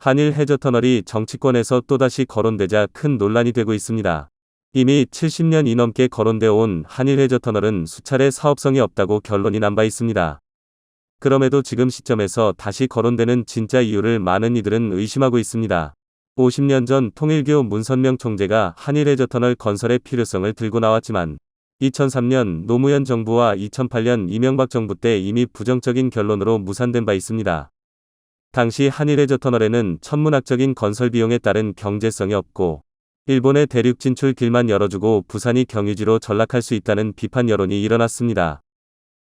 한일 해저터널이 정치권에서 또다시 거론되자 큰 논란이 되고 있습니다. 이미 70년이 넘게 거론되어 온 한일 해저터널은 수차례 사업성이 없다고 결론이 난 바 있습니다. 그럼에도 지금 시점에서 다시 거론되는 진짜 이유를 많은 이들은 의심하고 있습니다. 50년 전 통일교 문선명 총재가 한일 해저터널 건설의 필요성을 들고 나왔지만 2003년 노무현 정부와 2008년 이명박 정부 때 이미 부정적인 결론으로 무산된 바 있습니다. 당시 한일 해저터널에는 천문학적인 건설 비용에 따른 경제성이 없고 일본의 대륙 진출 길만 열어주고 부산이 경유지로 전락할 수 있다는 비판 여론이 일어났습니다.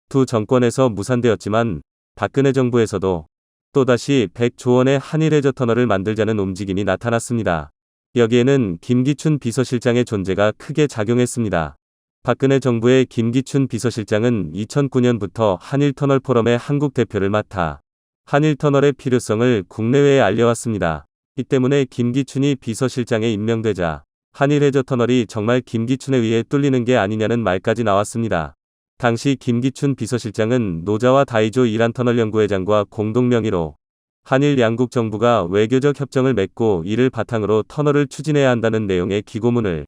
두 정권에서 무산되었지만 박근혜 정부에서도 또다시 100조 원의 한일 해저터널을 만들자는 움직임이 나타났습니다. 여기에는 김기춘 비서실장의 존재가 크게 작용했습니다. 박근혜 정부의 김기춘 비서실장은 2009년부터 한일터널 포럼의 한국 대표를 맡아 한일터널의 필요성을 국내외에 알려왔습니다. 이 때문에 김기춘이 비서실장에 임명되자 한일 해저터널이 정말 김기춘에 의해 뚫리는 게 아니냐는 말까지 나왔습니다. 당시 김기춘 비서실장은 노자와 다이조 이란터널연구회장과 공동 명의로 한일 양국 정부가 외교적 협정을 맺고 이를 바탕으로 터널을 추진해야 한다는 내용의 기고문을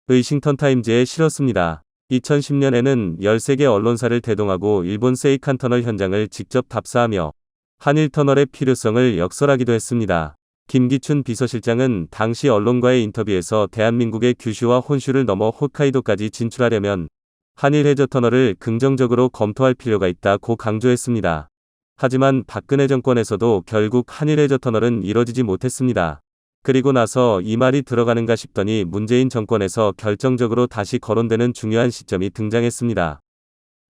의싱턴타임즈에 실었습니다. 2010년에는 13개 언론사를 대동하고 일본 세이칸 터널 현장을 직접 답사하며 한일 터널의 필요성을 역설하기도 했습니다. 김기춘 비서실장은 당시 언론과의 인터뷰에서 대한민국의 규슈와 혼슈를 넘어 홋카이도까지 진출하려면 한일 해저터널을 긍정적으로 검토할 필요가 있다고 강조했습니다. 하지만 박근혜 정권에서도 결국 한일 해저터널은 이뤄지지 못했습니다. 그리고 나서 이 말이 들어가는가 싶더니 문재인 정권에서 결정적으로 다시 거론되는 중요한 시점이 등장했습니다.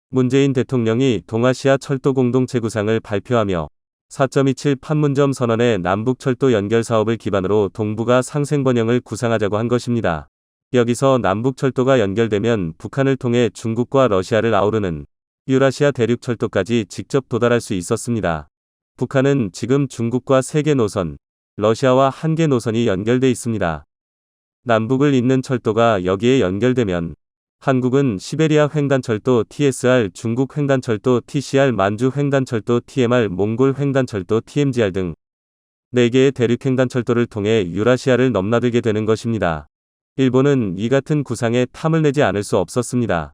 문재인 대통령이 동아시아 철도 공동체 구상을 발표하며 4.27 판문점 선언의 남북철도 연결 사업을 기반으로 동북아 상생번영을 구상하자고 한 것입니다. 여기서 남북철도가 연결되면 북한을 통해 중국과 러시아를 아우르는 유라시아 대륙철도까지 직접 도달할 수 있었습니다. 북한은 지금 중국과 3개 노선, 러시아와 1개 노선이 연결돼 있습니다. 남북을 잇는 철도가 여기에 연결되면 한국은 시베리아 횡단철도 TSR, 중국 횡단철도 TCR, 만주 횡단철도 TMR, 몽골 횡단철도 TMGR 등 4개의 대륙 횡단철도를 통해 유라시아를 넘나들게 되는 것입니다. 일본은 이 같은 구상에 탐을 내지 않을 수 없었습니다.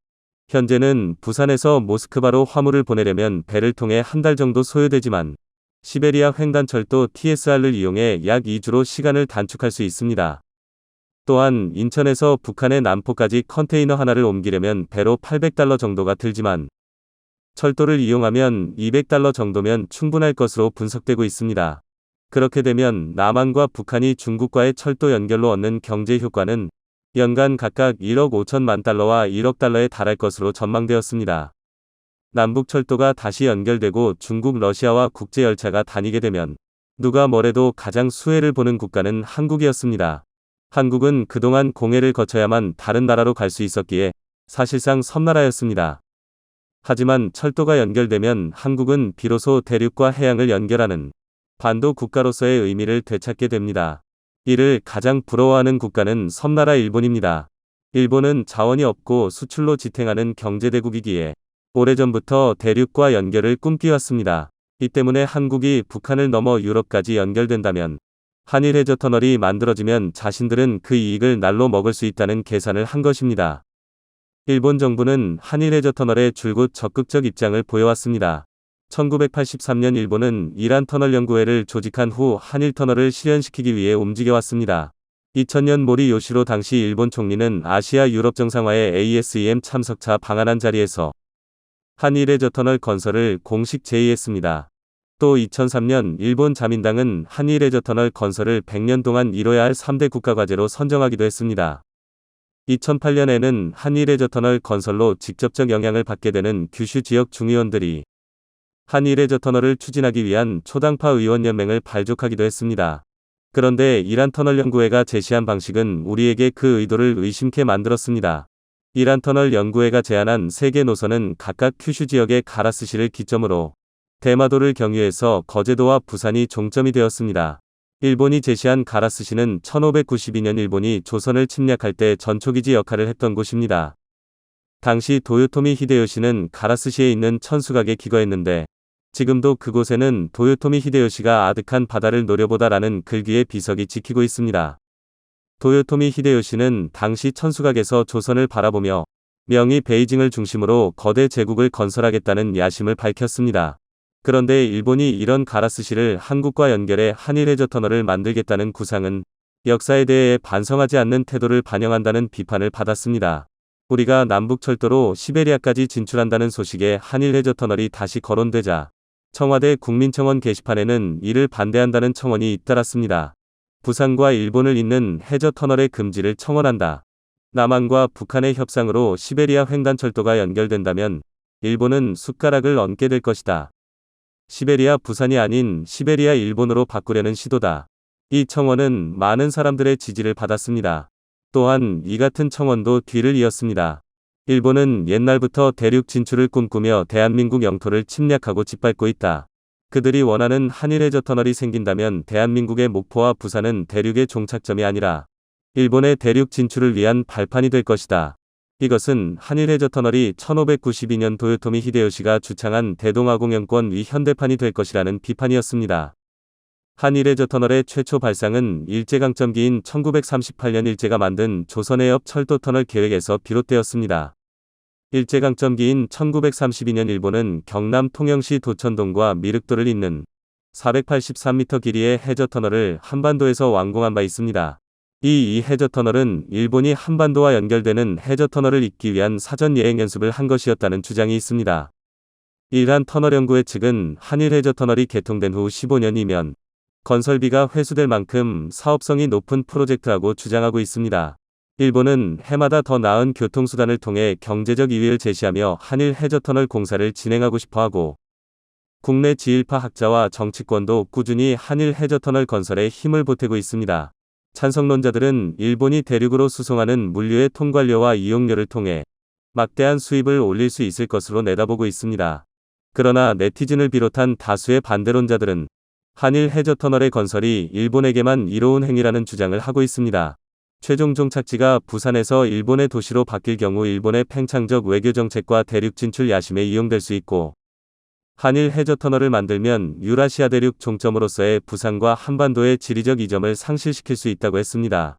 현재는 부산에서 모스크바로 화물을 보내려면 배를 통해 한 달 정도 소요되지만 시베리아 횡단철도 TSR를 이용해 약 2주로 시간을 단축할 수 있습니다. 또한 인천에서 북한의 남포까지 컨테이너 하나를 옮기려면 배로 $800 정도가 들지만 철도를 이용하면 $200 정도면 충분할 것으로 분석되고 있습니다. 그렇게 되면 남한과 북한이 중국과의 철도 연결로 얻는 경제 효과는 연간 각각 1억 5천만 달러와 1억 달러에 달할 것으로 전망되었습니다. 남북철도가 다시 연결되고 중국, 러시아와 국제열차가 다니게 되면 누가 뭐래도 가장 수혜를 보는 국가는 한국이었습니다. 한국은 그동안 공해를 거쳐야만 다른 나라로 갈 수 있었기에 사실상 섬나라였습니다. 하지만 철도가 연결되면 한국은 비로소 대륙과 해양을 연결하는 반도 국가로서의 의미를 되찾게 됩니다. 이를 가장 부러워하는 국가는 섬나라 일본입니다. 일본은 자원이 없고 수출로 지탱하는 경제대국이기에 오래전부터 대륙과 연결을 꿈꿔왔습니다. 이 때문에 한국이 북한을 넘어 유럽까지 연결된다면 한일 해저터널이 만들어지면 자신들은 그 이익을 날로 먹을 수 있다는 계산을 한 것입니다. 일본 정부는 한일 해저터널에 줄곧 적극적 입장을 보여왔습니다. 1983년 일본은 이란터널연구회를 조직한 후 한일터널을 실현시키기 위해 움직여왔습니다. 2000년 모리 요시로 당시 일본 총리는 아시아 유럽 정상화의 ASEM 참석차 방한한 자리에서 한일 해저터널 건설을 공식 제의했습니다. 또 2003년 일본 자민당은 한일 해저터널 건설을 100년 동안 이뤄야 할 3대 국가과제로 선정하기도 했습니다. 2008년에는 한일 해저터널 건설로 직접적 영향을 받게 되는 규슈 지역 중의원들이 한일 해저터널을 추진하기 위한 초당파 의원연맹을 발족하기도 했습니다. 그런데 이란터널연구회가 제시한 방식은 우리에게 그 의도를 의심케 만들었습니다. 이란터널연구회가 제안한 3개 노선은 각각 큐슈 지역의 가라스시를 기점으로 대마도를 경유해서 거제도와 부산이 종점이 되었습니다. 일본이 제시한 가라스시는 1592년 일본이 조선을 침략할 때 전초기지 역할을 했던 곳입니다. 당시 도요토미 히데요시는 가라스시에 있는 천수각에 기거했는데 지금도 그곳에는 도요토미 히데요시가 아득한 바다를 노려보다라는 글귀의 비석이 지키고 있습니다. 도요토미 히데요시는 당시 천수각에서 조선을 바라보며 명의 베이징을 중심으로 거대 제국을 건설하겠다는 야심을 밝혔습니다. 그런데 일본이 이런 가라스시를 한국과 연결해 한일 해저 터널을 만들겠다는 구상은 역사에 대해 반성하지 않는 태도를 반영한다는 비판을 받았습니다. 우리가 남북철도로 시베리아까지 진출한다는 소식에 한일 해저 터널이 다시 거론되자 청와대 국민청원 게시판에는 이를 반대한다는 청원이 잇따랐습니다. 부산과 일본을 잇는 해저 터널의 금지를 청원한다. 남한과 북한의 협상으로 시베리아 횡단철도가 연결된다면 일본은 숟가락을 얹게 될 것이다. 시베리아 부산이 아닌 시베리아 일본으로 바꾸려는 시도다. 이 청원은 많은 사람들의 지지를 받았습니다. 또한 이 같은 청원도 뒤를 이었습니다. 일본은 옛날부터 대륙 진출을 꿈꾸며 대한민국 영토를 침략하고 짓밟고 있다. 그들이 원하는 한일 해저 터널이 생긴다면 대한민국의 목포와 부산은 대륙의 종착점이 아니라 일본의 대륙 진출을 위한 발판이 될 것이다. 이것은 한일 해저 터널이 1592년 도요토미 히데요시가 주창한 대동아공영권 위 현대판이 될 것이라는 비판이었습니다. 한일 해저 터널의 최초 발상은 일제강점기인 1938년 일제가 만든 조선해협 철도터널 계획에서 비롯되었습니다. 일제강점기인 1932년 일본은 경남 통영시 도천동과 미륵도를 잇는 483m 길이의 해저터널을 한반도에서 완공한 바 있습니다. 이 해저터널은 일본이 한반도와 연결되는 해저터널을 잇기 위한 사전 예행 연습을 한 것이었다는 주장이 있습니다. 일한 터널연구회 측은 한일 해저터널이 개통된 후 15년이면 건설비가 회수될 만큼 사업성이 높은 프로젝트라고 주장하고 있습니다. 일본은 해마다 더 나은 교통수단을 통해 경제적 이익을 제시하며 한일 해저터널 공사를 진행하고 싶어하고 국내 지일파 학자와 정치권도 꾸준히 한일 해저터널 건설에 힘을 보태고 있습니다. 찬성론자들은 일본이 대륙으로 수송하는 물류의 통관료와 이용료를 통해 막대한 수입을 올릴 수 있을 것으로 내다보고 있습니다. 그러나 네티즌을 비롯한 다수의 반대론자들은 한일 해저터널의 건설이 일본에게만 이로운 행위라는 주장을 하고 있습니다. 최종 종착지가 부산에서 일본의 도시로 바뀔 경우 일본의 팽창적 외교정책과 대륙 진출 야심에 이용될 수 있고 한일 해저터널을 만들면 유라시아 대륙 종점으로서의 부산과 한반도의 지리적 이점을 상실시킬 수 있다고 했습니다.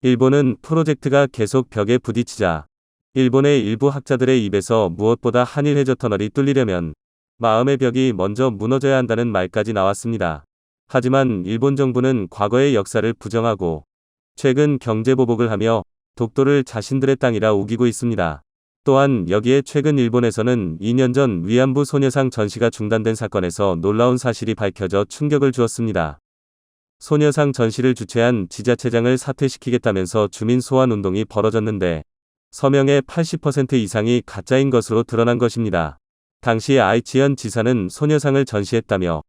일본은 프로젝트가 계속 벽에 부딪히자 일본의 일부 학자들의 입에서 무엇보다 한일 해저터널이 뚫리려면 마음의 벽이 먼저 무너져야 한다는 말까지 나왔습니다. 하지만 일본 정부는 과거의 역사를 부정하고 최근 경제보복을 하며 독도를 자신들의 땅이라 우기고 있습니다. 또한 여기에 최근 일본에서는 2년 전 위안부 소녀상 전시가 중단된 사건에서 놀라운 사실이 밝혀져 충격을 주었습니다. 소녀상 전시를 주최한 지자체장을 사퇴시키겠다면서 주민 소환 운동이 벌어졌는데 서명의 80% 이상이 가짜인 것으로 드러난 것입니다. 당시 아이치현 지사는 소녀상을 전시했다며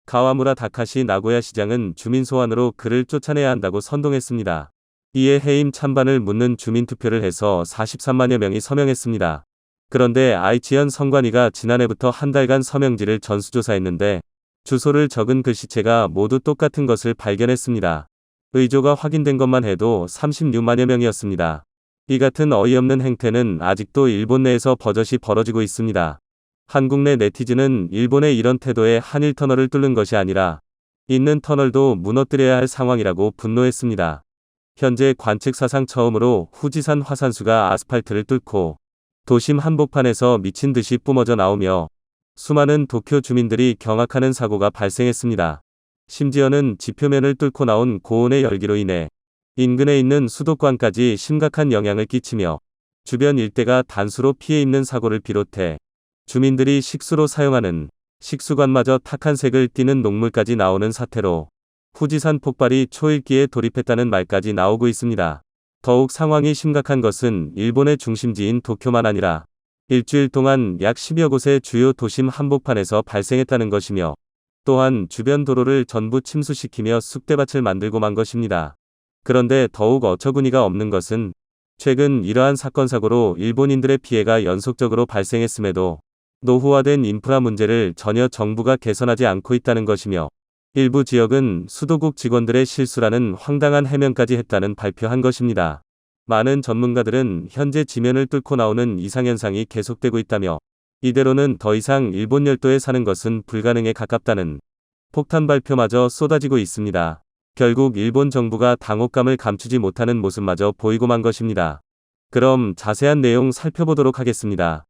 가와무라 다카시 나고야 시장은 주민 소환으로 그를 쫓아내야 한다고 선동했습니다. 이에 해임 찬반을 묻는 주민투표를 해서 43만여 명이 서명했습니다. 그런데 아이치현 선관위가 지난해부터 한 달간 서명지를 전수조사했는데 주소를 적은 글씨체가 모두 똑같은 것을 발견했습니다. 의조가 확인된 것만 해도 36만여 명이었습니다. 이 같은 어이없는 행태는 아직도 일본 내에서 버젓이 벌어지고 있습니다. 한국 내 네티즌은 일본의 이런 태도에 한일 터널을 뚫는 것이 아니라 있는 터널도 무너뜨려야 할 상황이라고 분노했습니다. 현재 관측 사상 처음으로 후지산 화산수가 아스팔트를 뚫고 도심 한복판에서 미친 듯이 뿜어져 나오며 수많은 도쿄 주민들이 경악하는 사고가 발생했습니다. 심지어는 지표면을 뚫고 나온 고온의 열기로 인해 인근에 있는 수도권까지 심각한 영향을 끼치며 주변 일대가 단수로 피해 입는 사고를 비롯해 주민들이 식수로 사용하는 식수관마저 탁한 색을 띠는 녹물까지 나오는 사태로 후지산 폭발이 초읽기에 돌입했다는 말까지 나오고 있습니다. 더욱 상황이 심각한 것은 일본의 중심지인 도쿄만 아니라 일주일 동안 약 10여 곳의 주요 도심 한복판에서 발생했다는 것이며 또한 주변 도로를 전부 침수시키며 쑥대밭을 만들고 만 것입니다. 그런데 더욱 어처구니가 없는 것은 최근 이러한 사건 사고로 일본인들의 피해가 연속적으로 발생했음에도 노후화된 인프라 문제를 전혀 정부가 개선하지 않고 있다는 것이며 일부 지역은 수도국 직원들의 실수라는 황당한 해명까지 했다는 발표한 것입니다. 많은 전문가들은 현재 지면을 뚫고 나오는 이상현상이 계속되고 있다며 이대로는 더 이상 일본 열도에 사는 것은 불가능에 가깝다는 폭탄 발표마저 쏟아지고 있습니다. 결국 일본 정부가 당혹감을 감추지 못하는 모습마저 보이고 만 것입니다. 그럼 자세한 내용 살펴보도록 하겠습니다.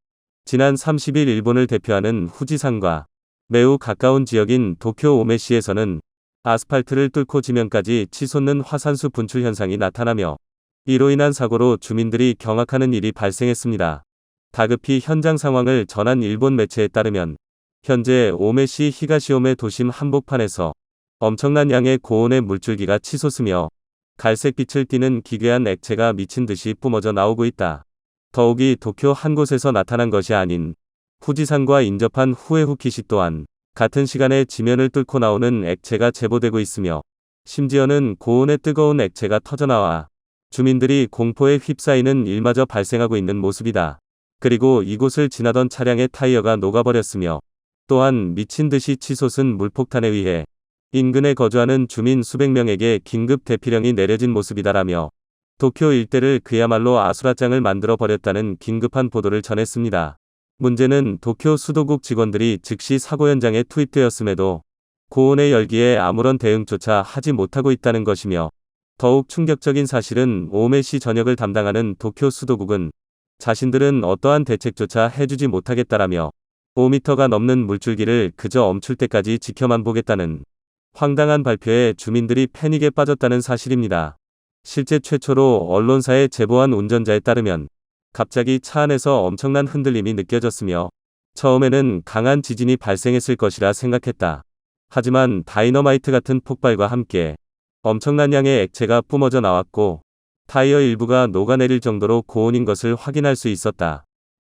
지난 30일 일본을 대표하는 후지산과 매우 가까운 지역인 도쿄 오메시에서는 아스팔트를 뚫고 지면까지 치솟는 화산수 분출 현상이 나타나며 이로 인한 사고로 주민들이 경악하는 일이 발생했습니다. 다급히 현장 상황을 전한 일본 매체에 따르면 현재 오메시 히가시오메 도심 한복판에서 엄청난 양의 고온의 물줄기가 치솟으며 갈색빛을 띠는 기괴한 액체가 미친 듯이 뿜어져 나오고 있다. 더욱이 도쿄 한 곳에서 나타난 것이 아닌 후지산과 인접한 후에후키시 또한 같은 시간에 지면을 뚫고 나오는 액체가 제보되고 있으며 심지어는 고온의 뜨거운 액체가 터져나와 주민들이 공포에 휩싸이는 일마저 발생하고 있는 모습이다. 그리고 이곳을 지나던 차량의 타이어가 녹아버렸으며 또한 미친 듯이 치솟은 물폭탄에 의해 인근에 거주하는 주민 수백 명에게 긴급 대피령이 내려진 모습이다라며 도쿄 일대를 그야말로 아수라장을 만들어 버렸다는 긴급한 보도를 전했습니다. 문제는 도쿄 수도국 직원들이 즉시 사고 현장에 투입되었음에도 고온의 열기에 아무런 대응조차 하지 못하고 있다는 것이며 더욱 충격적인 사실은 오메시 전역을 담당하는 도쿄 수도국은 자신들은 어떠한 대책조차 해주지 못하겠다라며 5m가 넘는 물줄기를 그저 멈출 때까지 지켜만 보겠다는 황당한 발표에 주민들이 패닉에 빠졌다는 사실입니다. 실제 최초로 언론사에 제보한 운전자에 따르면 갑자기 차 안에서 엄청난 흔들림이 느껴졌으며 처음에는 강한 지진이 발생했을 것이라 생각했다. 하지만 다이너마이트 같은 폭발과 함께 엄청난 양의 액체가 뿜어져 나왔고 타이어 일부가 녹아내릴 정도로 고온인 것을 확인할 수 있었다.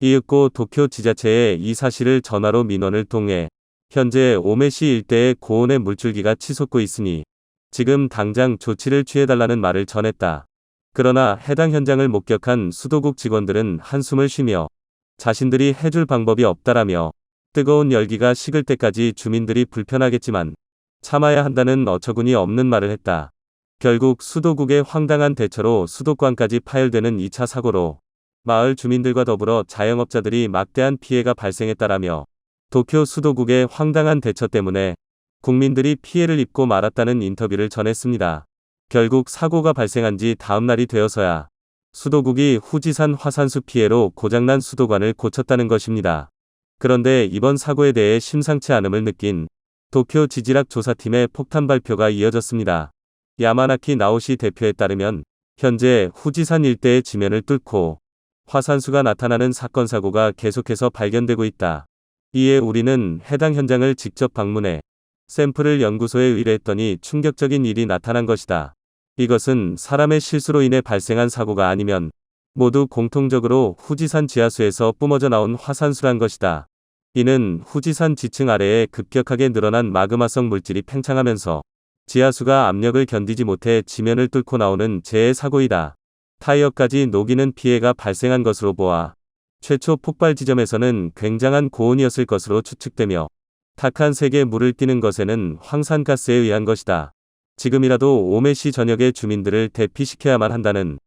이윽고 도쿄 지자체에 이 사실을 전화로 민원을 통해 현재 오메시 일대의 고온의 물줄기가 치솟고 있으니 지금 당장 조치를 취해달라는 말을 전했다. 그러나 해당 현장을 목격한 수도국 직원들은 한숨을 쉬며 자신들이 해줄 방법이 없다라며 뜨거운 열기가 식을 때까지 주민들이 불편하겠지만 참아야 한다는 어처구니 없는 말을 했다. 결국 수도국의 황당한 대처로 수도권까지 파열되는 2차 사고로 마을 주민들과 더불어 자영업자들이 막대한 피해가 발생했다라며 도쿄 수도국의 황당한 대처 때문에 국민들이 피해를 입고 말았다는 인터뷰를 전했습니다. 결국 사고가 발생한 지 다음 날이 되어서야 수도국이 후지산 화산수 피해로 고장난 수도관을 고쳤다는 것입니다. 그런데 이번 사고에 대해 심상치 않음을 느낀 도쿄 지질학 조사팀의 폭탄 발표가 이어졌습니다. 야마나키 나오시 대표에 따르면 현재 후지산 일대의 지면을 뚫고 화산수가 나타나는 사건 사고가 계속해서 발견되고 있다. 이에 우리는 해당 현장을 직접 방문해 샘플을 연구소에 의뢰했더니 충격적인 일이 나타난 것이다. 이것은 사람의 실수로 인해 발생한 사고가 아니면 모두 공통적으로 후지산 지하수에서 뿜어져 나온 화산수란 것이다. 이는 후지산 지층 아래에 급격하게 늘어난 마그마성 물질이 팽창하면서 지하수가 압력을 견디지 못해 지면을 뚫고 나오는 재해 사고이다. 타이어까지 녹이는 피해가 발생한 것으로 보아 최초 폭발 지점에서는 굉장한 고온이었을 것으로 추측되며 탁한 색의 물을 띠는 것에는 황산가스에 의한 것이다. 지금이라도 오메시 전역의 주민들을 대피시켜야만 한다는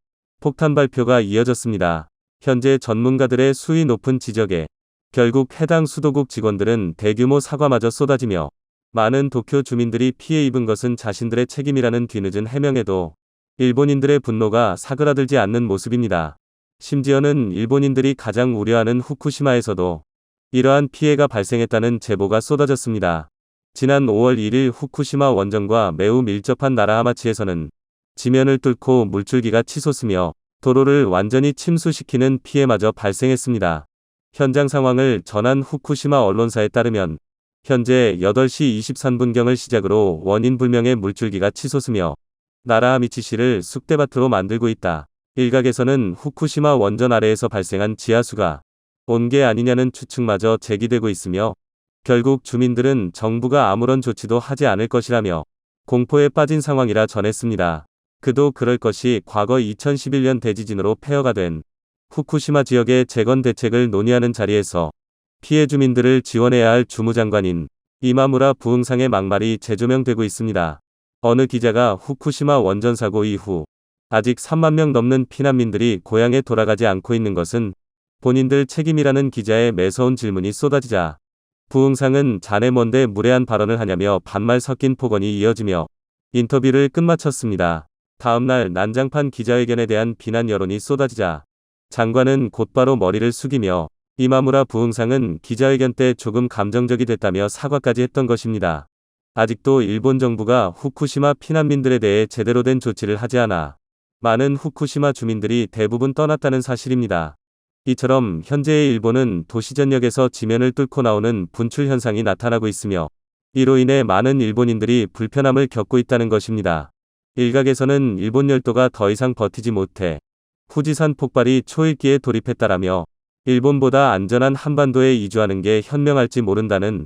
폭탄 발표가 이어졌습니다. 현재 전문가들의 수위 높은 지적에 결국 해당 수도국 직원들은 대규모 사과마저 쏟아지며 많은 도쿄 주민들이 피해 입은 것은 자신들의 책임이라는 뒤늦은 해명에도 일본인들의 분노가 사그라들지 않는 모습입니다. 심지어는 일본인들이 가장 우려하는 후쿠시마에서도 이러한 피해가 발생했다는 제보가 쏟아졌습니다. 지난 5월 1일 후쿠시마 원전과 매우 밀접한 나라하마치에서는 지면을 뚫고 물줄기가 치솟으며 도로를 완전히 침수시키는 피해마저 발생했습니다. 현장 상황을 전한 후쿠시마 언론사에 따르면 현재 8시 23분경을 시작으로 원인 불명의 물줄기가 치솟으며 나라하미치시를 쑥대밭으로 만들고 있다. 일각에서는 후쿠시마 원전 아래에서 발생한 지하수가 온 게 아니냐는 추측마저 제기되고 있으며 결국 주민들은 정부가 아무런 조치도 하지 않을 것이라며 공포에 빠진 상황이라 전했습니다. 그도 그럴 것이 과거 2011년 대지진으로 폐허가 된 후쿠시마 지역의 재건 대책을 논의하는 자리에서 피해 주민들을 지원해야 할 주무장관인 이마무라 부흥상의 막말이 재조명되고 있습니다. 어느 기자가 후쿠시마 원전 사고 이후 아직 3만 명 넘는 피난민들이 고향에 돌아가지 않고 있는 것은 본인들 책임이라는 기자의 매서운 질문이 쏟아지자 부흥상은 자네 뭔데 무례한 발언을 하냐며 반말 섞인 폭언이 이어지며 인터뷰를 끝마쳤습니다. 다음날 난장판 기자회견에 대한 비난 여론이 쏟아지자 장관은 곧바로 머리를 숙이며 이마무라 부흥상은 기자회견 때 조금 감정적이 됐다며 사과까지 했던 것입니다. 아직도 일본 정부가 후쿠시마 피난민들에 대해 제대로 된 조치를 하지 않아 많은 후쿠시마 주민들이 대부분 떠났다는 사실입니다. 이처럼 현재의 일본은 도시전역에서 지면을 뚫고 나오는 분출 현상이 나타나고 있으며 이로 인해 많은 일본인들이 불편함을 겪고 있다는 것입니다. 일각에서는 일본 열도가 더 이상 버티지 못해 후지산 폭발이 초읽기에 돌입했다라며 일본보다 안전한 한반도에 이주하는 게 현명할지 모른다는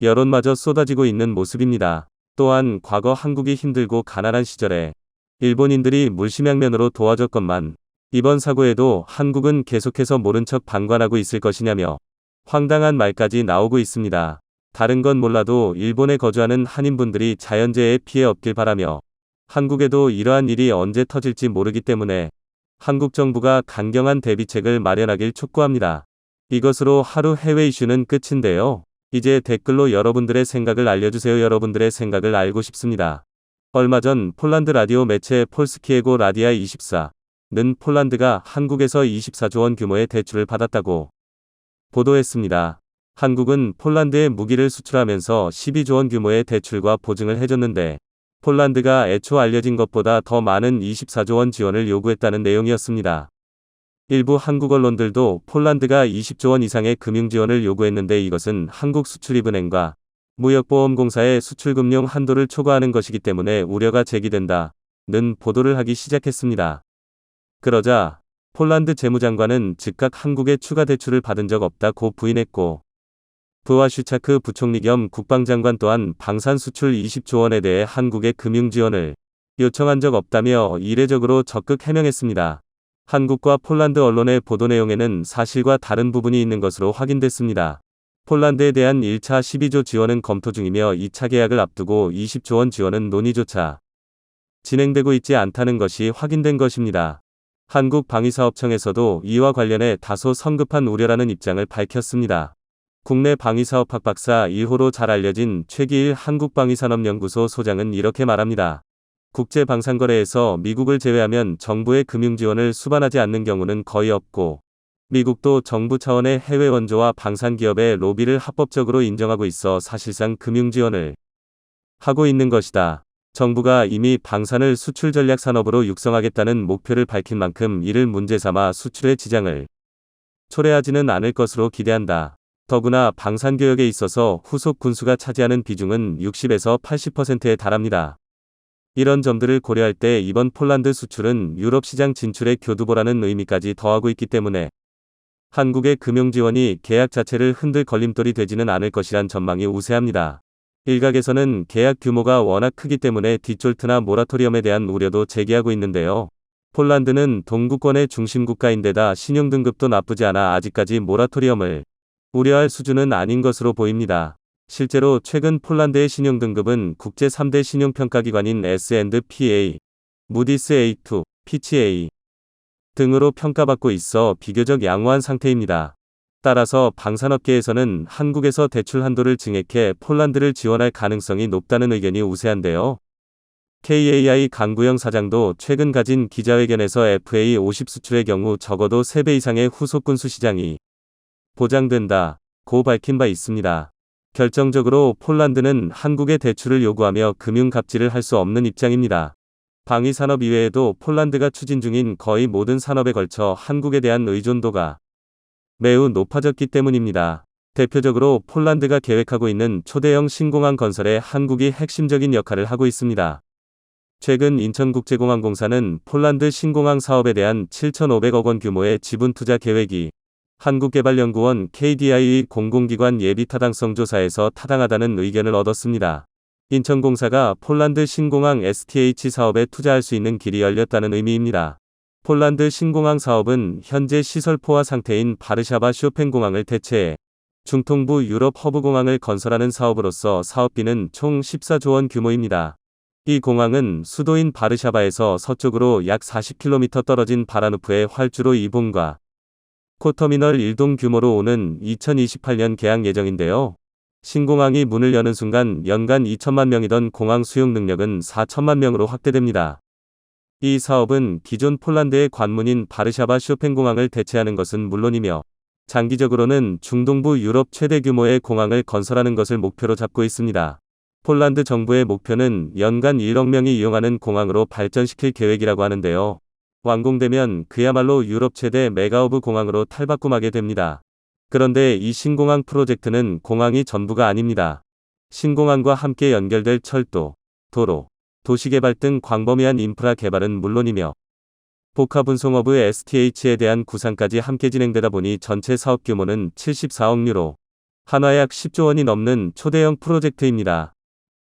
여론마저 쏟아지고 있는 모습입니다. 또한 과거 한국이 힘들고 가난한 시절에 일본인들이 물심양면으로 도와줬건만 이번 사고에도 한국은 계속해서 모른 척 방관하고 있을 것이냐며 황당한 말까지 나오고 있습니다. 다른 건 몰라도 일본에 거주하는 한인분들이 자연재해에 피해 없길 바라며 한국에도 이러한 일이 언제 터질지 모르기 때문에 한국 정부가 강경한 대비책을 마련하길 촉구합니다. 이것으로 하루 해외 이슈는 끝인데요. 이제 댓글로 여러분들의 생각을 알려주세요. 여러분들의 생각을 알고 싶습니다. 얼마 전 폴란드 라디오 매체 폴스키에고 라디아 24는 폴란드가 한국에서 24조 원 규모의 대출을 받았다고 보도했습니다. 한국은 폴란드에 무기를 수출하면서 12조 원 규모의 대출과 보증을 해줬는데 폴란드가 애초 알려진 것보다 더 많은 24조 원 지원을 요구했다는 내용이었습니다. 일부 한국 언론들도 폴란드가 20조 원 이상의 금융 지원을 요구했는데 이것은 한국수출입은행과 무역보험공사의 수출금융 한도를 초과하는 것이기 때문에 우려가 제기된다는 보도를 하기 시작했습니다. 그러자 폴란드 재무장관은 즉각 한국에 추가 대출을 받은 적 없다고 부인했고 브와슈차크 부총리 겸 국방장관 또한 방산 수출 20조 원에 대해 한국의 금융 지원을 요청한 적 없다며 이례적으로 적극 해명했습니다. 한국과 폴란드 언론의 보도 내용에는 사실과 다른 부분이 있는 것으로 확인됐습니다. 폴란드에 대한 1차 12조 지원은 검토 중이며 2차 계약을 앞두고 20조 원 지원은 논의조차 진행되고 있지 않다는 것이 확인된 것입니다. 한국방위사업청에서도 이와 관련해 다소 성급한 우려라는 입장을 밝혔습니다. 국내 방위사업 박박사 1호로 잘 알려진 최기일 한국방위산업연구소 소장은 이렇게 말합니다. 국제방산거래에서 미국을 제외하면 정부의 금융지원을 수반하지 않는 경우는 거의 없고 미국도 정부 차원의 해외 원조와 방산기업의 로비를 합법적으로 인정하고 있어 사실상 금융지원을 하고 있는 것이다. 정부가 이미 방산을 수출 전략 산업으로 육성하겠다는 목표를 밝힌 만큼 이를 문제삼아 수출에 지장을 초래하지는 않을 것으로 기대한다. 더구나 방산교역에 있어서 후속 군수가 차지하는 비중은 60에서 80%에 달합니다. 이런 점들을 고려할 때 이번 폴란드 수출은 유럽 시장 진출의 교두보라는 의미까지 더하고 있기 때문에 한국의 금융지원이 계약 자체를 흔들 걸림돌이 되지는 않을 것이란 전망이 우세합니다. 일각에서는 계약 규모가 워낙 크기 때문에 디폴트나 모라토리엄에 대한 우려도 제기하고 있는데요. 폴란드는 동구권의 중심국가인데다 신용등급도 나쁘지 않아 아직까지 모라토리엄을 우려할 수준은 아닌 것으로 보입니다. 실제로 최근 폴란드의 신용등급은 국제 3대 신용평가기관인 S&P, 무디스 A2, 피치 A 등으로 평가받고 있어 비교적 양호한 상태입니다. 따라서 방산업계에서는 한국에서 대출 한도를 증액해 폴란드를 지원할 가능성이 높다는 의견이 우세한데요. KAI 강구영 사장도 최근 가진 기자회견에서 FA50 수출의 경우 적어도 3배 이상의 후속 군수 시장이 보장된다고 밝힌 바 있습니다. 결정적으로 폴란드는 한국에 대출을 요구하며 금융 갑질을 할 수 없는 입장입니다. 방위산업 이외에도 폴란드가 추진 중인 거의 모든 산업에 걸쳐 한국에 대한 의존도가 매우 높아졌기 때문입니다. 대표적으로 폴란드가 계획하고 있는 초대형 신공항 건설에 한국이 핵심적인 역할을 하고 있습니다. 최근 인천국제공항공사는 폴란드 신공항 사업에 대한 7,500억 원 규모의 지분 투자 계획이 한국개발연구원 KDI 공공기관 예비 타당성 조사에서 타당하다는 의견을 얻었습니다. 인천공사가 폴란드 신공항 STH 사업에 투자할 수 있는 길이 열렸다는 의미입니다. 폴란드 신공항 사업은 현재 시설 포화 상태인 바르샤바 쇼팽공항을 대체해 중통부 유럽 허브공항을 건설하는 사업으로서 사업비는 총 14조 원 규모입니다. 이 공항은 수도인 바르샤바에서 서쪽으로 약 40km 떨어진 바라누프의 활주로 이봉과 코터미널 1동 규모로 오는 2028년 개항 예정인데요. 신공항이 문을 여는 순간 연간 2천만 명이던 공항 수용 능력은 4천만 명으로 확대됩니다. 이 사업은 기존 폴란드의 관문인 바르샤바 쇼팽공항을 대체하는 것은 물론이며 장기적으로는 중동부 유럽 최대 규모의 공항을 건설하는 것을 목표로 잡고 있습니다. 폴란드 정부의 목표는 연간 1억 명이 이용하는 공항으로 발전시킬 계획이라고 하는데요. 완공되면 그야말로 유럽 최대 메가허브 공항으로 탈바꿈하게 됩니다. 그런데 이 신공항 프로젝트는 공항이 전부가 아닙니다. 신공항과 함께 연결될 철도, 도로, 도시개발 등 광범위한 인프라 개발은 물론이며 복합운송업의 STH에 대한 구상까지 함께 진행되다 보니 전체 사업 규모는 74억 유로, 한화 약 10조 원이 넘는 초대형 프로젝트입니다.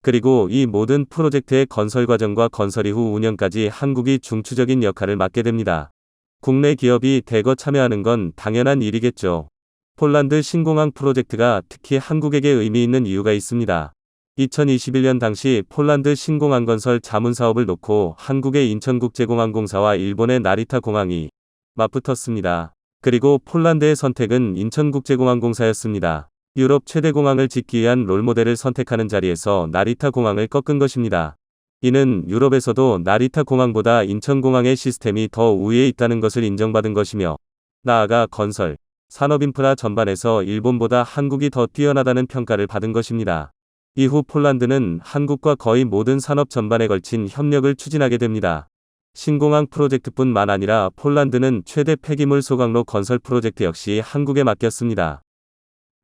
그리고 이 모든 프로젝트의 건설 과정과 건설 이후 운영까지 한국이 중추적인 역할을 맡게 됩니다. 국내 기업이 대거 참여하는 건 당연한 일이겠죠. 폴란드 신공항 프로젝트가 특히 한국에게 의미 있는 이유가 있습니다. 2021년 당시 폴란드 신공항 건설 자문 사업을 놓고 한국의 인천국제공항공사와 일본의 나리타 공항이 맞붙었습니다. 그리고 폴란드의 선택은 인천국제공항공사였습니다. 유럽 최대 공항을 짓기 위한 롤모델을 선택하는 자리에서 나리타 공항을 꺾은 것입니다. 이는 유럽에서도 나리타 공항보다 인천공항의 시스템이 더 우위에 있다는 것을 인정받은 것이며 나아가 건설, 산업인프라 전반에서 일본보다 한국이 더 뛰어나다는 평가를 받은 것입니다. 이후 폴란드는 한국과 거의 모든 산업 전반에 걸친 협력을 추진하게 됩니다. 신공항 프로젝트뿐만 아니라 폴란드는 최대 폐기물 소각로 건설 프로젝트 역시 한국에 맡겼습니다.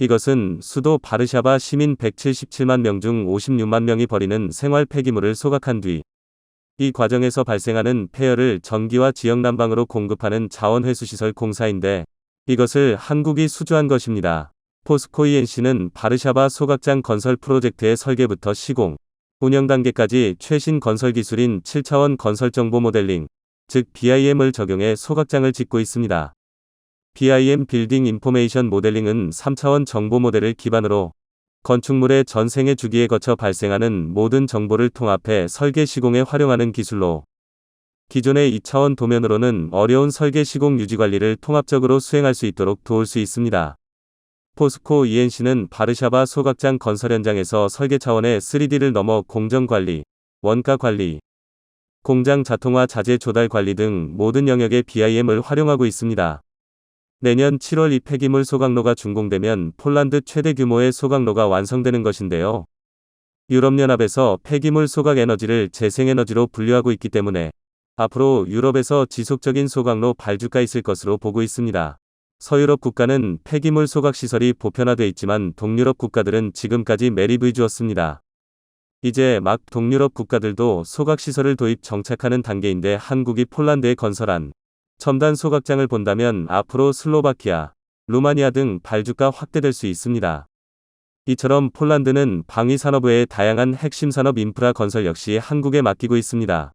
이것은 수도 바르샤바 시민 177만 명 중 56만 명이 버리는 생활 폐기물을 소각한 뒤 이 과정에서 발생하는 폐열을 전기와 지역 난방으로 공급하는 자원회수시설 공사인데 이것을 한국이 수주한 것입니다. 포스코 ENC는 바르샤바 소각장 건설 프로젝트의 설계부터 시공, 운영 단계까지 최신 건설 기술인 7차원 건설 정보 모델링, 즉 BIM을 적용해 소각장을 짓고 있습니다. BIM 빌딩 인포메이션 모델링은 3차원 정보 모델을 기반으로 건축물의 전생애 주기에 거쳐 발생하는 모든 정보를 통합해 설계 시공에 활용하는 기술로 기존의 2차원 도면으로는 어려운 설계 시공 유지 관리를 통합적으로 수행할 수 있도록 도울 수 있습니다. 포스코 ENC는 바르샤바 소각장 건설 현장에서 설계 차원의 3D를 넘어 공정 관리, 원가 관리, 공장 자동화 자재 조달 관리 등 모든 영역의 BIM을 활용하고 있습니다. 내년 7월 이 폐기물 소각로가 준공되면 폴란드 최대 규모의 소각로가 완성되는 것인데요. 유럽연합에서 폐기물 소각 에너지를 재생에너지로 분류하고 있기 때문에 앞으로 유럽에서 지속적인 소각로 발주가 있을 것으로 보고 있습니다. 서유럽 국가는 폐기물 소각 시설이 보편화돼 있지만 동유럽 국가들은 지금까지 매립 위주였습니다. 이제 막 동유럽 국가들도 소각 시설을 도입 정착하는 단계인데 한국이 폴란드에 건설한 첨단 소각장을 본다면 앞으로 슬로바키아, 루마니아 등 발주가 확대될 수 있습니다. 이처럼 폴란드는 방위산업 외의 다양한 핵심 산업 인프라 건설 역시 한국에 맡기고 있습니다.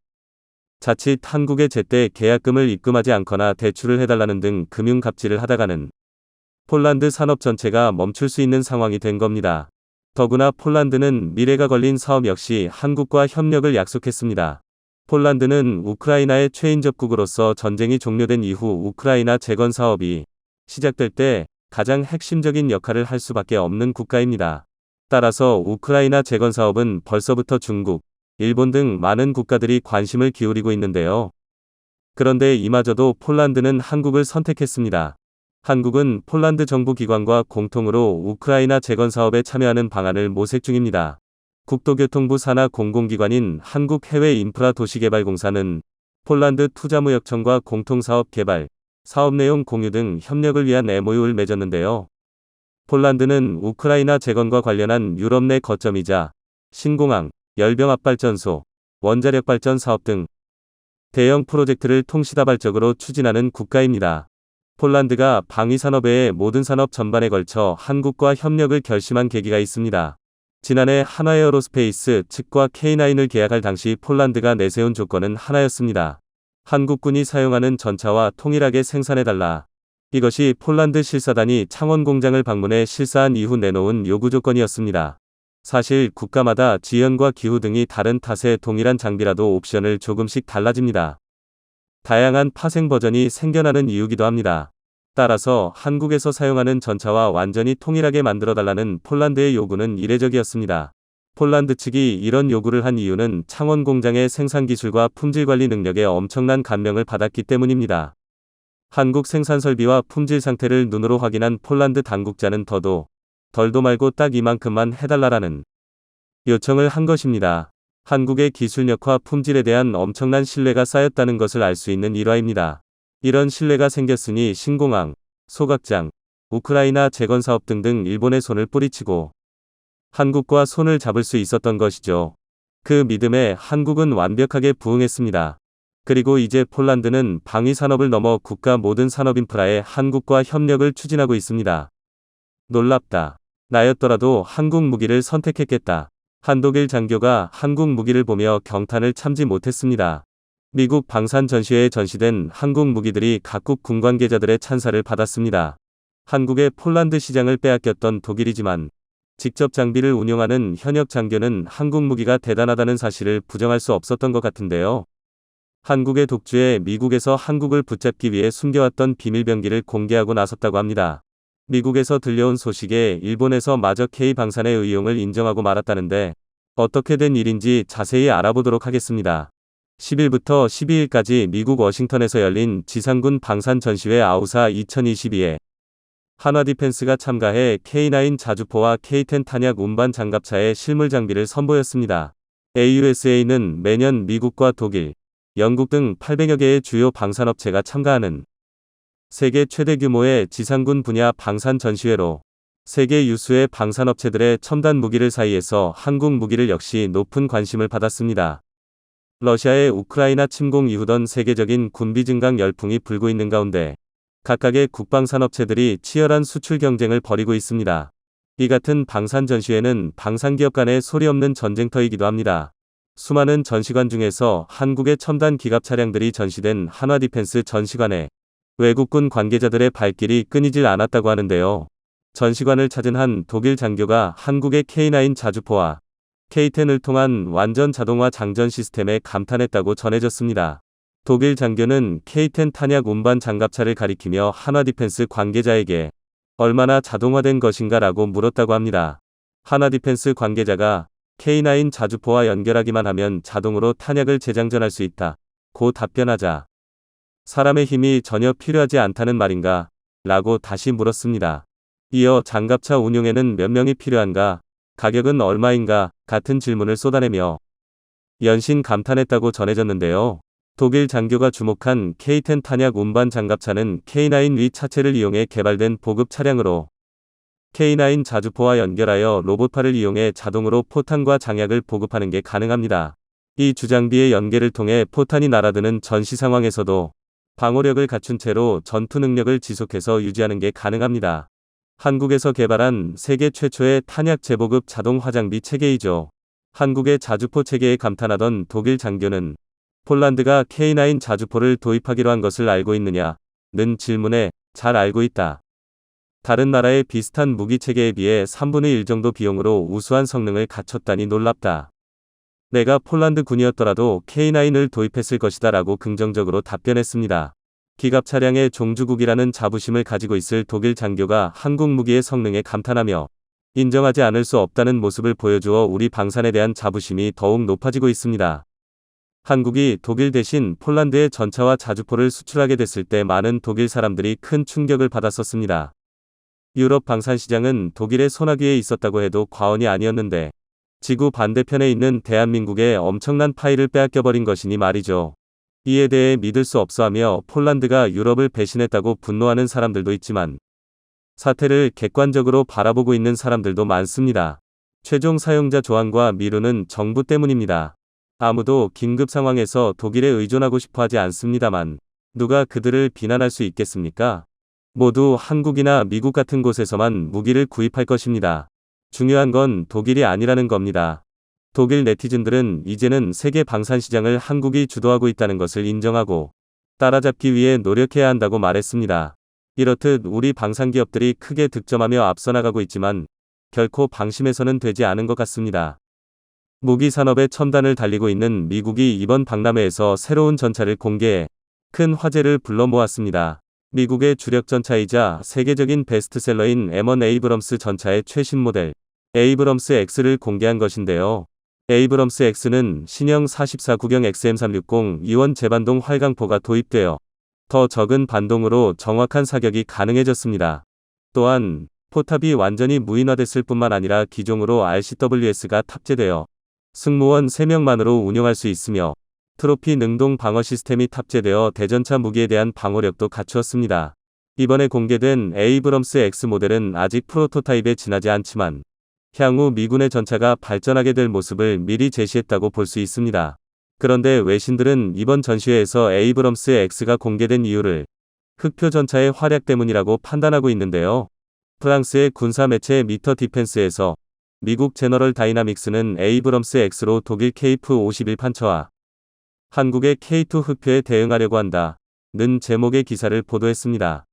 자칫 한국에 제때 계약금을 입금하지 않거나 대출을 해달라는 등 금융 갑질을 하다가는 폴란드 산업 전체가 멈출 수 있는 상황이 된 겁니다. 더구나 폴란드는 미래가 걸린 사업 역시 한국과 협력을 약속했습니다. 폴란드는 우크라이나의 최인접국으로서 전쟁이 종료된 이후 우크라이나 재건 사업이 시작될 때 가장 핵심적인 역할을 할 수밖에 없는 국가입니다. 따라서 우크라이나 재건 사업은 벌써부터 중국, 일본 등 많은 국가들이 관심을 기울이고 있는데요. 그런데 이마저도 폴란드는 한국을 선택했습니다. 한국은 폴란드 정부 기관과 공통으로 우크라이나 재건 사업에 참여하는 방안을 모색 중입니다. 국토교통부 산하 공공기관인 한국해외인프라도시개발공사는 폴란드 투자무역청과 공통사업 개발, 사업 내용 공유 등 협력을 위한 MOU를 맺었는데요. 폴란드는 우크라이나 재건과 관련한 유럽 내 거점이자 신공항, 열병합발전소, 원자력발전 사업 등 대형 프로젝트를 통시다발적으로 추진하는 국가입니다. 폴란드가 방위산업 외의 모든 산업 전반에 걸쳐 한국과 협력을 결심한 계기가 있습니다. 지난해 한화에어로스페이스 측과 K9을 계약할 당시 폴란드가 내세운 조건은 하나였습니다. 한국군이 사용하는 전차와 통일하게 생산해달라. 이것이 폴란드 실사단이 창원 공장을 방문해 실사한 이후 내놓은 요구 조건이었습니다. 사실 국가마다 지형과 기후 등이 다른 탓에 동일한 장비라도 옵션을 조금씩 달라집니다. 다양한 파생 버전이 생겨나는 이유기도 합니다. 따라서 한국에서 사용하는 전차와 완전히 통일하게 만들어달라는 폴란드의 요구는 이례적이었습니다. 폴란드 측이 이런 요구를 한 이유는 창원 공장의 생산 기술과 품질 관리 능력에 엄청난 감명을 받았기 때문입니다. 한국 생산 설비와 품질 상태를 눈으로 확인한 폴란드 당국자는 더도 덜도 말고 딱 이만큼만 해달라라는 요청을 한 것입니다. 한국의 기술력과 품질에 대한 엄청난 신뢰가 쌓였다는 것을 알 수 있는 일화입니다. 이런 신뢰가 생겼으니 신공항, 소각장, 우크라이나 재건 사업 등등 일본의 손을 뿌리치고 한국과 손을 잡을 수 있었던 것이죠. 그 믿음에 한국은 완벽하게 부응했습니다. 그리고 이제 폴란드는 방위 산업을 넘어 국가 모든 산업 인프라에 한국과 협력을 추진하고 있습니다. 놀랍다. 나였더라도 한국 무기를 선택했겠다. 한독일 장교가 한국 무기를 보며 경탄을 참지 못했습니다. 미국 방산 전시회에 전시된 한국 무기들이 각국 군 관계자들의 찬사를 받았습니다. 한국의 폴란드 시장을 빼앗겼던 독일이지만 직접 장비를 운용하는 현역 장교는 한국 무기가 대단하다는 사실을 부정할 수 없었던 것 같은데요. 한국의 독주에 미국에서 한국을 붙잡기 위해 숨겨왔던 비밀병기를 공개하고 나섰다고 합니다. 미국에서 들려온 소식에 일본에서 마저 K방산의 의용을 인정하고 말았다는데 어떻게 된 일인지 자세히 알아보도록 하겠습니다. 10일부터 12일까지 미국 워싱턴에서 열린 지상군 방산 전시회 아우사 2022에 한화디펜스가 참가해 K9 자주포와 K10 탄약 운반 장갑차의 실물 장비를 선보였습니다. AUSA는 매년 미국과 독일, 영국 등 800여 개의 주요 방산업체가 참가하는 세계 최대 규모의 지상군 분야 방산 전시회로 세계 유수의 방산업체들의 첨단 무기를 사이에서 한국 무기를 역시 높은 관심을 받았습니다. 러시아의 우크라이나 침공 이후던 세계적인 군비 증강 열풍이 불고 있는 가운데 각각의 국방산업체들이 치열한 수출 경쟁을 벌이고 있습니다. 이 같은 방산 전시회는 방산기업 간의 소리 없는 전쟁터이기도 합니다. 수많은 전시관 중에서 한국의 첨단 기갑 차량들이 전시된 한화디펜스 전시관에 외국군 관계자들의 발길이 끊이질 않았다고 하는데요. 전시관을 찾은 한 독일 장교가 한국의 K9 자주포와 K10을 통한 완전 자동화 장전 시스템에 감탄했다고 전해졌습니다. 독일 장교는 K10 탄약 운반 장갑차를 가리키며 한화디펜스 관계자에게 얼마나 자동화된 것인가 라고 물었다고 합니다. 한화디펜스 관계자가 K9 자주포와 연결하기만 하면 자동으로 탄약을 재장전할 수 있다. 고 답변하자 사람의 힘이 전혀 필요하지 않다는 말인가? 라고 다시 물었습니다. 이어 장갑차 운용에는 몇 명이 필요한가? 가격은 얼마인가? 같은 질문을 쏟아내며 연신 감탄했다고 전해졌는데요. 독일 장교가 주목한 K10 탄약 운반 장갑차는 K9 위 차체를 이용해 개발된 보급 차량으로 K9 자주포와 연결하여 로봇팔을 이용해 자동으로 포탄과 장약을 보급하는 게 가능합니다. 이 주장비의 연계를 통해 포탄이 날아드는 전시 상황에서도 방호력을 갖춘 채로 전투 능력을 지속해서 유지하는 게 가능합니다. 한국에서 개발한 세계 최초의 탄약 재보급 자동 화장비 체계이죠. 한국의 자주포 체계에 감탄하던 독일 장교는 폴란드가 K9 자주포를 도입하기로 한 것을 알고 있느냐? 는 질문에 잘 알고 있다. 다른 나라의 비슷한 무기 체계에 비해 3분의 1 정도 비용으로 우수한 성능을 갖췄다니 놀랍다. 내가 폴란드 군이었더라도 K9을 도입했을 것이다 라고 긍정적으로 답변했습니다. 기갑 차량의 종주국이라는 자부심을 가지고 있을 독일 장교가 한국 무기의 성능에 감탄하며 인정하지 않을 수 없다는 모습을 보여주어 우리 방산에 대한 자부심이 더욱 높아지고 있습니다. 한국이 독일 대신 폴란드에 전차와 자주포를 수출하게 됐을 때 많은 독일 사람들이 큰 충격을 받았었습니다. 유럽 방산 시장은 독일의 손아귀에 있었다고 해도 과언이 아니었는데 지구 반대편에 있는 대한민국에 엄청난 파이를 빼앗겨버린 것이니 말이죠. 이에 대해 믿을 수 없어하며 폴란드가 유럽을 배신했다고 분노하는 사람들도 있지만 사태를 객관적으로 바라보고 있는 사람들도 많습니다. 최종 사용자 조항과 미루는 정부 때문입니다. 아무도 긴급 상황에서 독일에 의존하고 싶어 하지 않습니다만 누가 그들을 비난할 수 있겠습니까? 모두 한국이나 미국 같은 곳에서만 무기를 구입할 것입니다. 중요한 건 독일이 아니라는 겁니다. 독일 네티즌들은 이제는 세계 방산 시장을 한국이 주도하고 있다는 것을 인정하고 따라잡기 위해 노력해야 한다고 말했습니다. 이렇듯 우리 방산 기업들이 크게 득점하며 앞서 나가고 있지만 결코 방심해서는 되지 않은 것 같습니다. 무기 산업의 첨단을 달리고 있는 미국이 이번 박람회에서 새로운 전차를 공개해 큰 화제를 불러 모았습니다. 미국의 주력 전차이자 세계적인 베스트셀러인 M1 에이브럼스 전차의 최신 모델 에이브럼스 X를 공개한 것인데요. 에이브럼스 X는 신형 44 구경 XM360 이원 제반동 활강포가 도입되어 더 적은 반동으로 정확한 사격이 가능해졌습니다. 또한 포탑이 완전히 무인화됐을 뿐만 아니라 기종으로 RCWS가 탑재되어 승무원 3명만으로 운용할 수 있으며 트로피 능동 방어 시스템이 탑재되어 대전차 무기에 대한 방어력도 갖추었습니다. 이번에 공개된 에이브럼스 X 모델은 아직 프로토타입에 지나지 않지만 향후 미군의 전차가 발전하게 될 모습을 미리 제시했다고 볼 수 있습니다. 그런데 외신들은 이번 전시회에서 에이브럼스 X가 공개된 이유를 흑표 전차의 활약 때문이라고 판단하고 있는데요. 프랑스의 군사 매체 미터 디펜스에서 미국 제너럴 다이나믹스는 에이브럼스 X로 독일 KF-51 판처와 한국의 K2 흑표에 대응하려고 한다는 제목의 기사를 보도했습니다.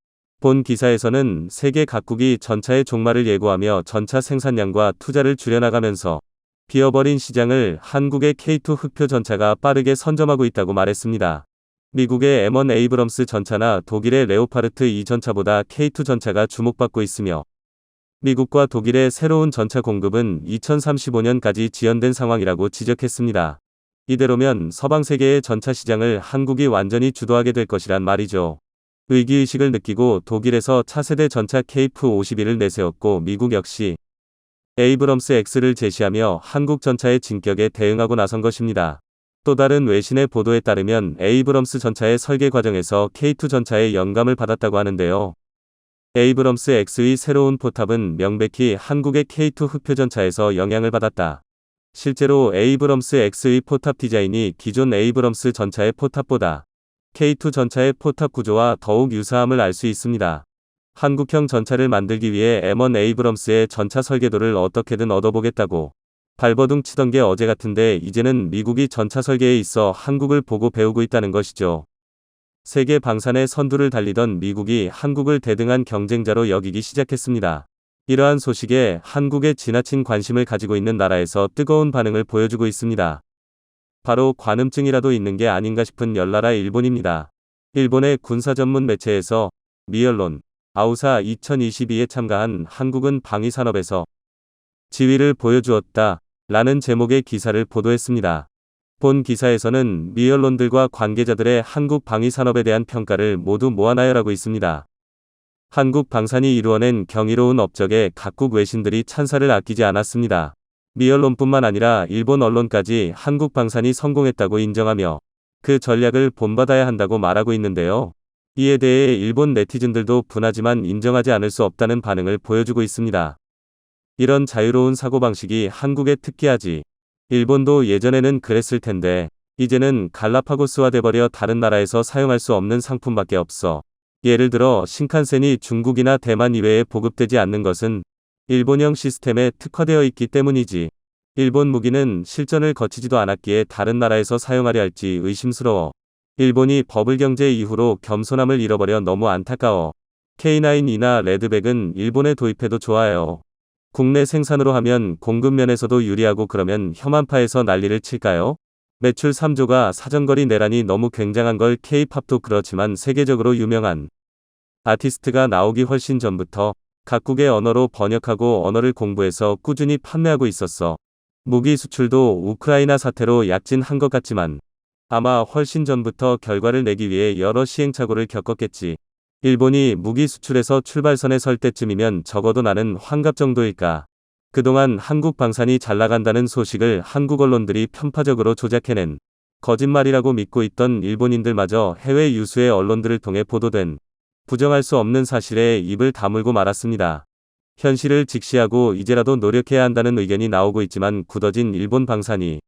본 기사에서는 세계 각국이 전차의 종말을 예고하며 전차 생산량과 투자를 줄여나가면서 비어버린 시장을 한국의 K2 흑표 전차가 빠르게 선점하고 있다고 말했습니다. 미국의 M1 에이브럼스 전차나 독일의 레오파르트 2 전차보다 K2 전차가 주목받고 있으며 미국과 독일의 새로운 전차 공급은 2035년까지 지연된 상황이라고 지적했습니다. 이대로면 서방 세계의 전차 시장을 한국이 완전히 주도하게 될 것이란 말이죠. 위기의식을 느끼고 독일에서 차세대 전차 KF-51을 내세웠고 미국 역시 에이브럼스 X를 제시하며 한국 전차의 진격에 대응하고 나선 것입니다. 또 다른 외신의 보도에 따르면 에이브럼스 전차의 설계 과정에서 K2 전차의 영감을 받았다고 하는데요. 에이브럼스 X의 새로운 포탑은 명백히 한국의 K2 흑표 전차에서 영향을 받았다. 실제로 에이브럼스 X의 포탑 디자인이 기존 에이브럼스 전차의 포탑보다 K2 전차의 포탑 구조와 더욱 유사함을 알 수 있습니다. 한국형 전차를 만들기 위해 M1 에이브럼스의 전차 설계도를 어떻게든 얻어보겠다고 발버둥 치던 게 어제 같은데 이제는 미국이 전차 설계에 있어 한국을 보고 배우고 있다는 것이죠. 세계 방산의 선두를 달리던 미국이 한국을 대등한 경쟁자로 여기기 시작했습니다. 이러한 소식에 한국에 지나친 관심을 가지고 있는 나라에서 뜨거운 반응을 보여주고 있습니다. 바로 관음증이라도 있는 게 아닌가 싶은 열나라 일본입니다. 일본의 군사 전문 매체에서 미언론 아우사 2022에 참가한 한국은 방위 산업에서 지위를 보여주었다 라는 제목의 기사를 보도했습니다. 본 기사에서는 미언론들과 관계자들의 한국 방위 산업에 대한 평가를 모두 모아나열하고 있습니다. 한국 방산이 이루어낸 경이로운 업적에 각국 외신들이 찬사를 아끼지 않았습니다. 미언론뿐만 아니라 일본 언론까지 한국 방산이 성공했다고 인정하며 그 전략을 본받아야 한다고 말하고 있는데요. 이에 대해 일본 네티즌들도 분하지만 인정하지 않을 수 없다는 반응을 보여주고 있습니다. 이런 자유로운 사고방식이 한국에 특기하지. 일본도 예전에는 그랬을 텐데 이제는 갈라파고스화 돼버려 다른 나라에서 사용할 수 없는 상품밖에 없어. 예를 들어 신칸센이 중국이나 대만 이외에 보급되지 않는 것은 일본형 시스템에 특화되어 있기 때문이지. 일본 무기는 실전을 거치지도 않았기에 다른 나라에서 사용하려 할지 의심스러워. 일본이 버블 경제 이후로 겸손함을 잃어버려 너무 안타까워. K9이나 레드백은 일본에 도입해도 좋아요. 국내 생산으로 하면 공급 면에서도 유리하고 그러면 혐한파에서 난리를 칠까요? 매출 3조가 사정거리 내란이 너무 굉장한 걸 K-팝도 그렇지만 세계적으로 유명한 아티스트가 나오기 훨씬 전부터 각국의 언어로 번역하고 언어를 공부해서 꾸준히 판매하고 있었어. 무기 수출도 우크라이나 사태로 약진한 것 같지만 아마 훨씬 전부터 결과를 내기 위해 여러 시행착오를 겪었겠지. 일본이 무기 수출에서 출발선에 설 때쯤이면 적어도 나는 환갑 정도일까. 그동안 한국 방산이 잘 나간다는 소식을 한국 언론들이 편파적으로 조작해낸 거짓말이라고 믿고 있던 일본인들마저 해외 유수의 언론들을 통해 보도된 부정할 수 없는 사실에 입을 다물고 말았습니다. 현실을 직시하고 이제라도 노력해야 한다는 의견이 나오고 있지만 굳어진 일본 방산이